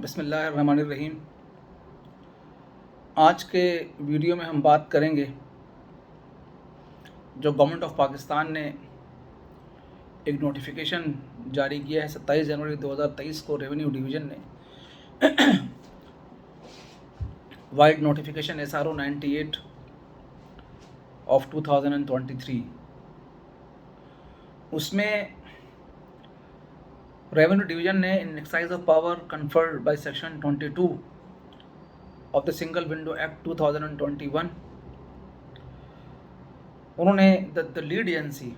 बिस्मिल्लाहिर्रहमानिर्रहीम। आज के वीडियो में हम बात करेंगे जो गवर्नमेंट ऑफ पाकिस्तान ने एक नोटिफिकेशन जारी किया है 27 जनवरी 2023 को रेवेन्यू डिवीज़न ने वाइड नोटिफिकेशन SRO 98 ऑफ 2023। उसमें रेवेन्यू डिवीज़न ने in exercise of power conferred by section 22 of the single window act 2021 उन्होंने the lead agency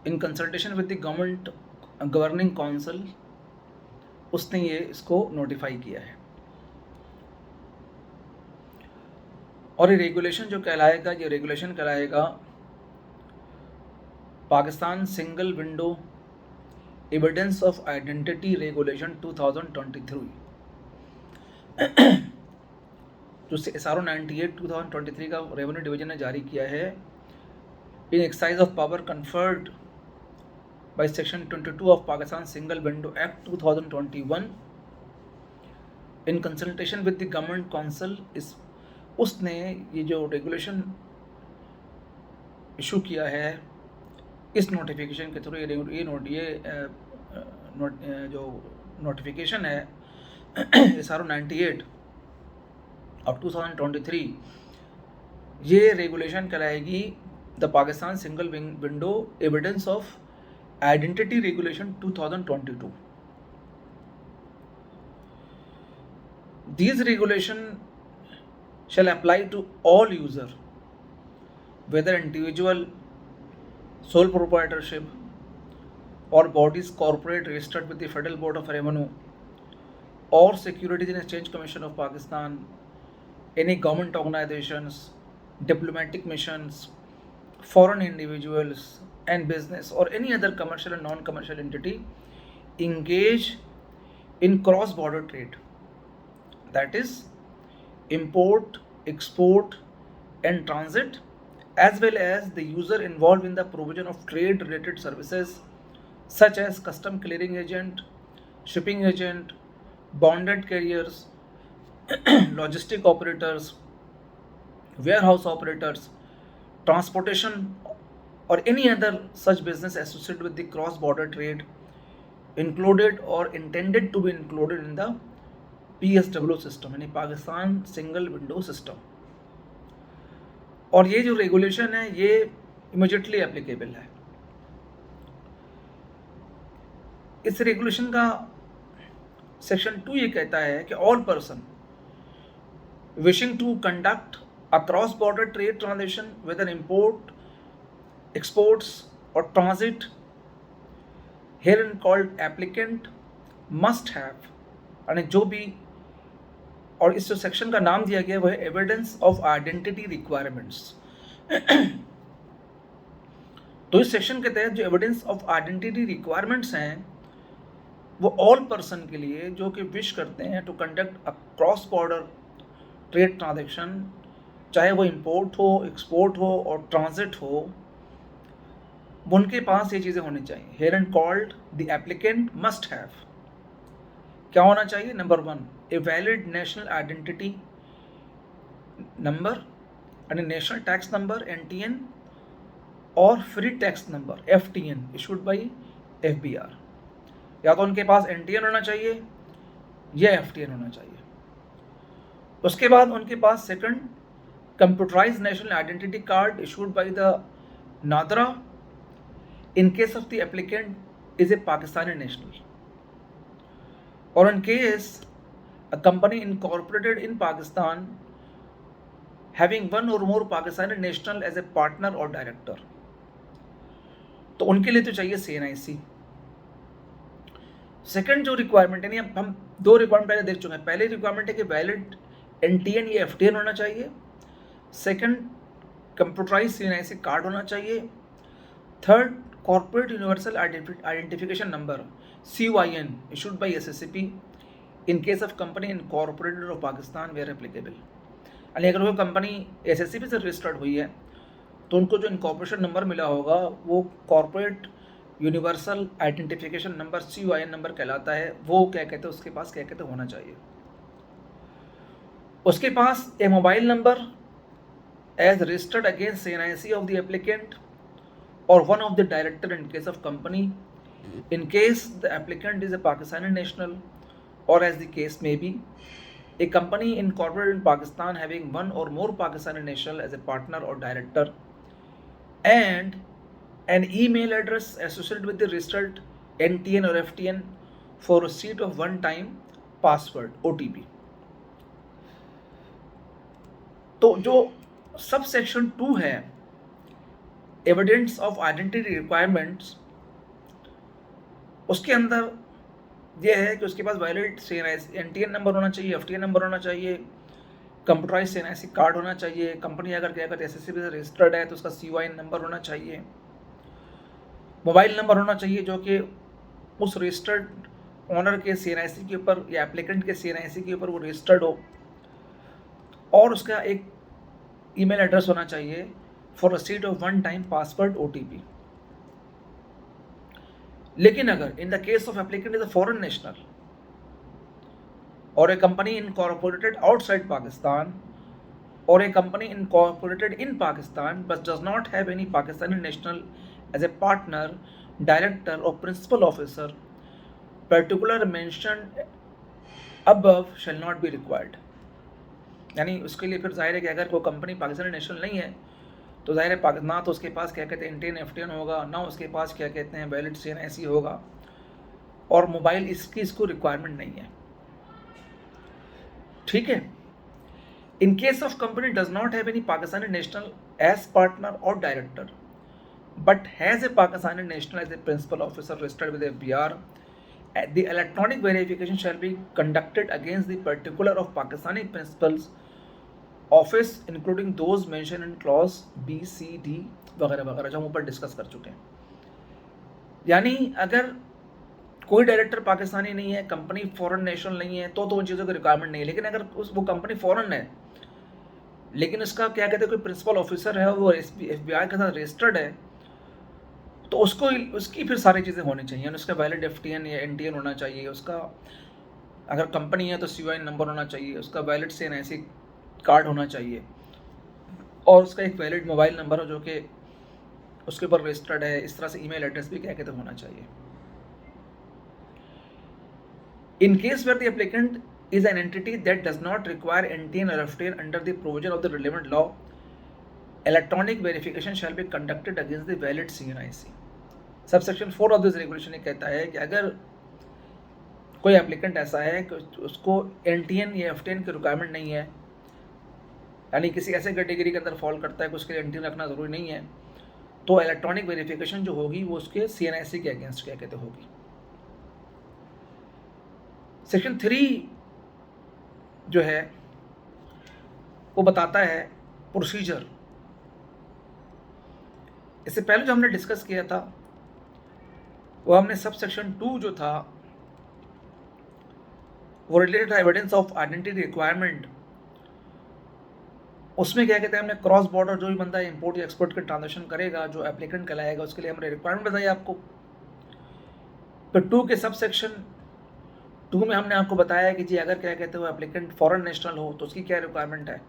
in consultation with the government governing council उसने ये इसको नोटिफाई किया है। और ये रेगुलेशन कहलाएगा Pakistan single window evidence of identity regulation 2023 जो SRO 98 2023 का रेवेन्यू डिवीजन ने जारी किया है। In exercise of power conferred by section 22 of Pakistan single window act 2021 in consultation with the government council उसने ये जो रेगुलेशन इशू किया है इस नोटिफिकेशन के थ्रू जो नोटिफिकेशन है SRO 98 ऑफ 2023 ये रेगुलेशन कहलाएगी the Pakistan single window evidence of identity regulation 2022। These regulation shall apply to all user whether individual sole proprietorship or bodies corporate registered with the Federal Board of Revenue or Securities and Exchange Commission of Pakistan, any government organizations, diplomatic missions, foreign individuals and business or any other commercial and non-commercial entity engage in cross-border trade, that is import, export and transit, as well as the user involved in the provision of trade related services such as custom clearing agent, shipping agent, bonded carriers, logistic operators, warehouse operators, transportation or any other such business associated with the cross-border trade included or intended to be included in the PSW system यानी Pakistan single window system. और ये जो regulation है ये immediately applicable है। इस regulation का section 2 ये कहता है कि all person wishing to conduct a cross border trade transaction whether import exports और transit here and called applicant must have, यानी जो भी, और इस जो सेक्शन का नाम दिया गया वह है एविडेंस ऑफ आइडेंटिटी रिक्वायरमेंट्स। तो इस सेक्शन के तहत जो एविडेंस ऑफ आइडेंटिटी रिक्वायरमेंट्स हैं वो ऑल पर्सन के लिए जो कि विश करते हैं to conduct a cross border trade transaction, चाहे वो इंपोर्ट हो, एक्सपोर्ट हो और ट्रांजिट हो, उनके पास ये चीज़ें होनी चाहिए। Here and called the applicant must have क्या होना चाहिए? Number 1, a valid national identity number यानी नेशनल टैक्स नंबर NTN और free tax number FTN issued by FBR। या तो उनके पास NTN होना चाहिए या FTN होना चाहिए। उसके बाद उनके पास second, computerised national identity card issued by the NADRA in case of the applicant is a Pakistani national, or in case a company incorporated in Pakistan having one or more Pakistani national as a partner or director, तो उनके लिए तो चाहिए CNIC। Second जो requirement है, यानी हम 2 requirement पहले देख चुके हैं। पहले रिक्वायरमेंट है कि वैलिड NTN या FTN होना चाहिए। सेकंड, कंप्यूटराइज CNIC कार्ड होना चाहिए। Third, corporate universal identification number CYN issued by SSCP in case of company incorporated of Pakistan where applicable। यानी अगर वो कंपनी SSCP से रजिस्टर्ड हुई है तो उनको जो इनकॉर्पोरेशन नंबर मिला होगा वो corporate universal identification number CUIN number कहलाता है, वो क्या कहते हैं उसके पास क्या कहते होना चाहिए। उसके पास a mobile number as registered against CNIC of the applicant or one of the director in case of company, in case the applicant is a Pakistani national, or as the case may be, a company incorporated in Pakistan having one or more Pakistani national as a partner or director, and an email address associated with the registered NTN or FTN for receipt of one-time password OTP। तो जो sub section 2 है evidence of identity requirements, उसके अंदर यह है कि उसके पास valid NTN number होना चाहिए, FTN नंबर होना चाहिए, कंप्यूटराइज CNIC कार्ड होना चाहिए, कंपनी अगर क्या कहते SSCB से रजिस्टर्ड है तो उसका CUIN नंबर होना चाहिए, मोबाइल नंबर होना चाहिए जो कि उस रजिस्टर्ड ऑनर के CNIC के ऊपर या एप्लीकेंट के CNIC के ऊपर वो रजिस्टर्ड हो, और उसका एक ईमेल एड्रेस होना चाहिए for receipt of one time password OTP। लेकिन अगर in the case of applicant is a foreign national और a company incorporated outside Pakistan और a company incorporated in Pakistan but does not have any Pakistani national as a partner, director और principal officer, particular mentioned above shall not be required. यानी उसके लिए फिर जाहिर है कि अगर कोई कंपनी पाकिस्तानी नेशनल नहीं है तो जाहिर है ना तो उसके पास क्या कहते हैं NTN FTN होगा, ना उसके पास क्या कहते हैं वैलिड CNIC होगा, और मोबाइल इसको रिक्वायरमेंट नहीं है। ठीक है। In case of company does not have any Pakistani national as partner और director but has a Pakistani national as a principal officer registered with FBR, the electronic verification shall be conducted against the particular of Pakistani principals office including those mentioned in clause B, C, D वगैरह वगैरह जो हम ऊपर discuss कर चुके हैं। यानी अगर कोई डायरेक्टर पाकिस्तानी नहीं है, कंपनी फॉरेन नेशनल नहीं है, तो उन चीज़ों की रिक्वायरमेंट नहीं है। लेकिन अगर वो कंपनी फॉरेन है लेकिन उसका क्या कहते हैं कोई प्रिंसिपल ऑफिसर है, वो FBI के साथ रजिस्टर्ड है, तो उसकी फिर सारी चीज़ें होनी चाहिए। उसका वैलिड FTN या NTN होना चाहिए, उसका अगर कंपनी है तो CUIN नंबर होना चाहिए, उसका वैलिड CNIC कार्ड होना चाहिए, और उसका एक वैलिड मोबाइल नंबर हो जो कि उसके ऊपर रजिस्टर्ड है। इस तरह से ईमेल एड्रेस भी क्या कहते होना चाहिए। In case where the applicant is an entity that does not require NTN और FTN under the provision of the relevant law, electronic verification shall be conducted against the valid CNIC। Subsection 4 of this regulation ये कहता है कि अगर कोई applicant ऐसा है कि उसको NTN या FTN की रिक्वायरमेंट नहीं है, यानी किसी ऐसे कैटेगरी के अंदर फॉल करता है कि उसके लिए NTN रखना ज़रूरी नहीं है, तो इलेक्ट्रॉनिक वेरिफिकेशन जो होगी वो उसके CNIC के अगेंस्ट क्या कहते होगी। सेक्शन 3 जो है वो बताता है प्रोसीजर। इससे पहले जो हमने डिस्कस किया था वो हमने सब सेक्शन 2 जो था वो related evidence of identity requirement, उसमें क्या कहते हैं हमने क्रॉस बॉर्डर जो भी बंदा इंपोर्ट या एक्सपोर्ट के ट्रांजेक्शन करेगा, जो एप्लीकेंट कहलाएगा, उसके लिए हमने रिक्वायरमेंट बताई आपको। फिर 2 के सब सेक्शन 2 में हमने आपको बताया कि जी अगर क्या कहते हो एप्लीकेंट फॉरेन नेशनल हो तो उसकी क्या रिक्वायरमेंट है।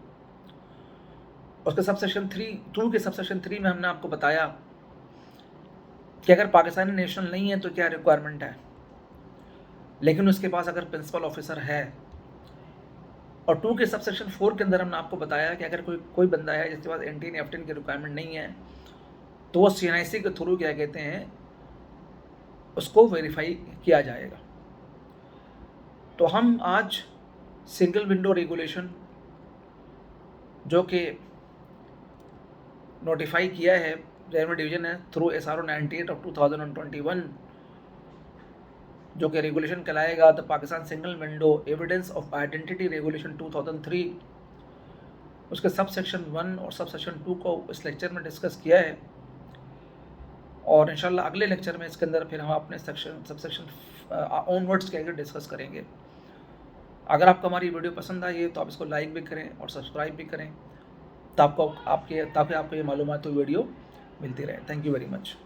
उसके सब सेक्शन 2 के सब सेक्शन 3 में हमने आपको बताया कि अगर पाकिस्तानी नेशनल नहीं है तो क्या रिक्वायरमेंट है, लेकिन उसके पास अगर प्रिंसिपल ऑफिसर है। और 2 के सब सेक्शन 4 के अंदर हमने आपको बताया कि अगर कोई बंदा है जिसके पास NTN FTN की रिक्वायरमेंट नहीं है तो वो CNIC के थ्रू क्या कहते हैं उसको वेरीफाई किया जाएगा। तो हम आज सिंगल विंडो रेगुलेशन जो कि नोटिफाई किया है रेवेन्यू डिवीजन है थ्रू SRO 98 ऑफ 2021, जो कि रेगुलेशन कहलाएगा the Pakistan single window evidence of identity regulation 2003, उसके सब सेक्शन 1 और सब सेक्शन 2 को इस लेक्चर में डिस्कस किया है। और इंशाल्लाह अगले लेक्चर में इसके अंदर फिर हम अपने सब सेक्शन ऑनवर्ड्स के आगे डिस्कस करेंगे। अगर आपको हमारी वीडियो पसंद आई है तो आप इसको लाइक भी करें और सब्सक्राइब भी करें ताकि आपको ये मालूमात वीडियो मिलती रहे। Thank you very much.